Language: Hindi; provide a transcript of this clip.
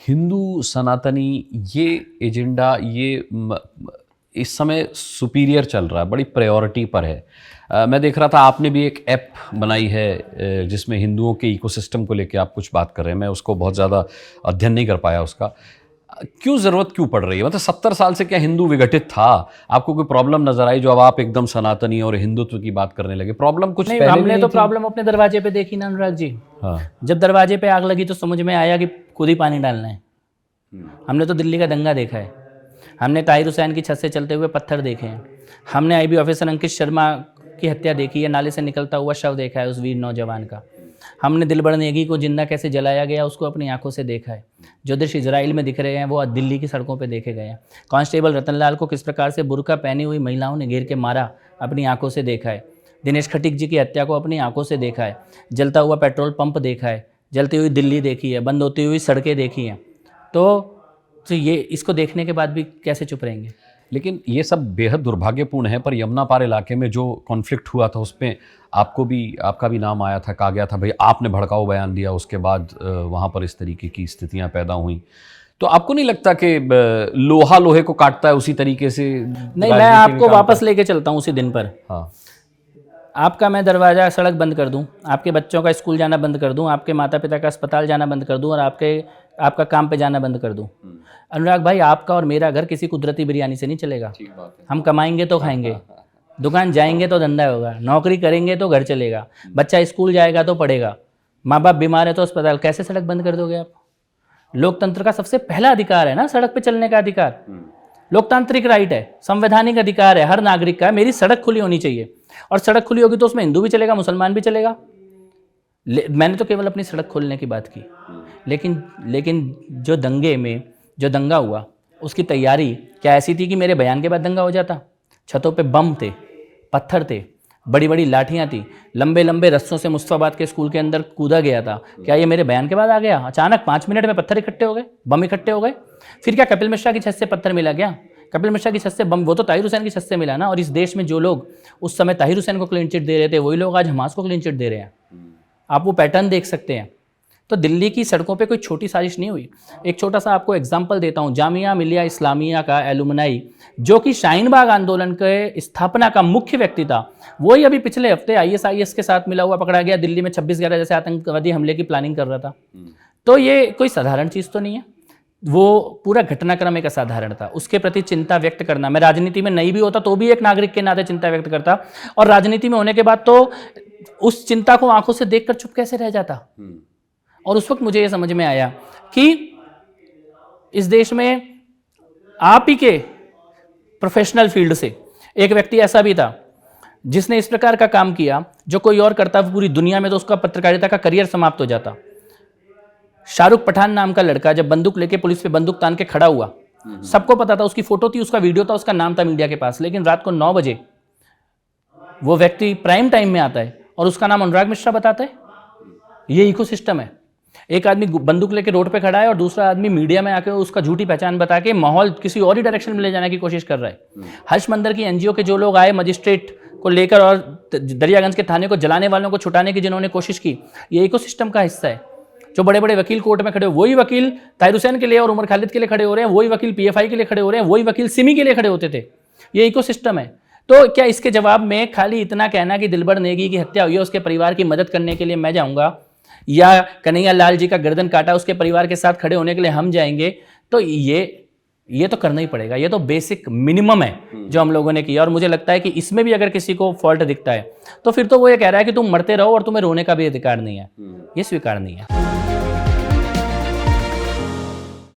हिंदू सनातनी ये एजेंडा इस समय सुपीरियर चल रहा है, बड़ी प्रायोरिटी पर है। मैं देख रहा था आपने भी एक ऐप बनाई है जिसमें हिंदुओं के इकोसिस्टम को लेकर आप कुछ बात कर रहे हैं। मैं उसको बहुत ज़्यादा अध्ययन नहीं कर पाया उसका। क्यों ज़रूरत क्यों पड़ रही है? मतलब 70 साल से क्या हिंदू विघटित था? आपको कोई प्रॉब्लम नजर आई जो अब आप एकदम सनातनी और हिंदुत्व की बात करने लगे? प्रॉब्लम कुछ नहीं, पहले हमने नहीं तो थी? प्रॉब्लम अपने दरवाजे पे देखी ना अनुराग जी। हाँ। जब दरवाजे पे आग लगी तो समझ में आया कि खुद ही पानी डालना है। हमने तो दिल्ली का दंगा देखा है, हमने ताहिर हुसैन की छत से चलते हुए पत्थर देखे हैं, हमने आईबी ऑफिसर अंकित शर्मा की हत्या देखी है, नाले से निकलता हुआ शव देखा है उस वीर नौजवान का। हमने दिलबर नेगी को जिंदा कैसे जलाया गया उसको अपनी आंखों से देखा है। जो दृश्य इजराइल में दिख रहे हैं वो दिल्ली की सड़कों पे देखे गए हैं। कांस्टेबल रतनलाल को किस प्रकार से बुर्का पहनी हुई महिलाओं ने घेर के मारा अपनी आंखों से देखा है। दिनेश खटीक जी की हत्या को अपनी आंखों से देखा है। जलता हुआ पेट्रोल पंप देखा है, जलती हुई दिल्ली देखी है, बंद होती हुई सड़कें देखी हैं। तो ये इसको देखने के बाद भी कैसे चुप रहेंगे? लेकिन ये सब बेहद दुर्भाग्यपूर्ण है। पर यमुना पार इलाके में जो कॉन्फ्लिक्ट हुआ था उसमें आपका भी नाम आया था, कहा गया था भाई आपने भड़काऊ बयान दिया, उसके बाद वहाँ पर इस तरीके की स्थितियाँ पैदा हुई। तो आपको नहीं लगता कि लोहा लोहे को काटता है उसी तरीके से? नहीं, मैं आपको वापस लेके चलता हूँ उसी दिन पर। हाँ। आपका मैं दरवाज़ा सड़क बंद कर दूं, आपके बच्चों का स्कूल जाना बंद कर दूं, आपके माता पिता का अस्पताल जाना बंद कर दूं और आपका काम पे जाना बंद कर दूं। अनुराग भाई, आपका और मेरा घर किसी कुदरती बिरयानी से नहीं चलेगा। हम कमाएंगे तो खाएंगे, दुकान जाएंगे तो धंधा होगा, नौकरी करेंगे तो घर चलेगा, बच्चा स्कूल जाएगा तो पढ़ेगा, माँ बाप बीमार है तो अस्पताल। कैसे सड़क बंद कर दोगे आप? लोकतंत्र का सबसे पहला अधिकार है ना सड़क पे चलने का अधिकार। लोकतांत्रिक राइट है, संवैधानिक अधिकार है हर नागरिक का। मेरी सड़क खुली होनी चाहिए, और सड़क खुली होगी तो उसमें हिंदू भी चलेगा, मुसलमान भी चलेगा। मैंने तो केवल अपनी सड़क खोलने की बात की। लेकिन जो दंगे में जो दंगा हुआ उसकी तैयारी क्या ऐसी थी कि मेरे बयान के बाद दंगा हो जाता? छतों पे बम थे, पत्थर थे, बड़ी बड़ी लाठियां थी, लंबे लंबे रस्सों से मुस्तफाबाद के स्कूल के अंदर कूदा गया था। क्या ये मेरे बयान के बाद आ गया? अचानक 5 मिनट में पत्थर इकट्ठे हो गए, बम इकट्ठे हो गए? फिर क्या कपिल मिश्रा की छत से पत्थर मिला क्या? कपिल मिश्रा की छत से बम, वो तो ताहिर हुसैन की छत से मिला ना। और इस देश में जो लोग उस समय ताहिर हुसैन को क्लीन चिट दे रहे थे वही लोग आज हमास को क्लीन चिट दे रहे हैं। आप वो पैटर्न देख सकते हैं। तो दिल्ली की सड़कों पे कोई छोटी साजिश नहीं हुई। एक छोटा सा आपको एग्जाम्पल देता हूँ। जामिया मिलिया इस्लामिया का एलुमनाई, जो कि शाहीन बाग आंदोलन के स्थापना का मुख्य व्यक्ति था, वही अभी पिछले हफ्ते ISIS के साथ मिला हुआ पकड़ा गया। दिल्ली में 26/11 जैसे आतंकवादी हमले की प्लानिंग कर रहा था। तो ये कोई साधारण चीज़ तो नहीं है। वो पूरा घटनाक्रम एक असाधारण था, उसके प्रति चिंता व्यक्त करना। मैं राजनीति में नहीं भी होता तो भी एक नागरिक के नाते चिंता व्यक्त करता, और राजनीति में होने के बाद तो उस चिंता को आंखों से देखकर चुप कैसे रह जाता। और उस वक्त मुझे ये समझ में आया कि इस देश में आप ही के प्रोफेशनल फील्ड से एक व्यक्ति ऐसा भी था जिसने इस प्रकार का काम किया जो कोई और करता पूरी दुनिया में तो उसका पत्रकारिता का करियर समाप्त हो जाता। शाहरुख पठान नाम का लड़का जब बंदूक लेके पुलिस पे बंदूक तान के खड़ा हुआ, सबको पता था, उसकी फोटो थी, उसका वीडियो था, उसका नाम था मीडिया के पास, लेकिन रात को 9 बजे वो व्यक्ति प्राइम टाइम में आता है और उसका नाम अनुराग मिश्रा बताता है। ये इकोसिस्टम है। एक आदमी बंदूक लेके रोड पे खड़ा है और दूसरा आदमी मीडिया में आके उसका झूठी पहचान बता के माहौल किसी और ही डायरेक्शन में ले जाने की कोशिश कर रहा है। हर्षमंदर की NGO के जो लोग आए मजिस्ट्रेट को लेकर और दरियागंज के थाने को जलाने वालों को छुटाने की जिन्होंने कोशिश की, ये इकोसिस्टम का हिस्सा है। जो बड़े बड़े वकील कोर्ट में खड़े हो, वही वकील ताहिर हुसैन के लिए और उमर खालिद के लिए खड़े हो रहे हैं, वही वकील PFI के लिए खड़े हो रहे हैं, वही वकील सिमी के लिए खड़े होते थे। ये इकोसिस्टम है। तो क्या इसके जवाब में खाली इतना कहना कि दिलबर नेगी की हत्या हुई है उसके परिवार की मदद करने के लिए मैं जाऊंगा, या कन्हैया लाल जी का गर्दन काटा उसके परिवार के साथ खड़े होने के लिए हम जाएंगे, तो ये तो करना ही पड़ेगा। ये तो बेसिक मिनिमम है जो हम लोगों ने किया। और मुझे लगता है कि इसमें भी अगर किसी को फॉल्ट दिखता है तो फिर तो वो ये कह रहा है कि तुम मरते रहो और तुम्हें रोने का भी अधिकार नहीं है। ये स्वीकार नहीं है।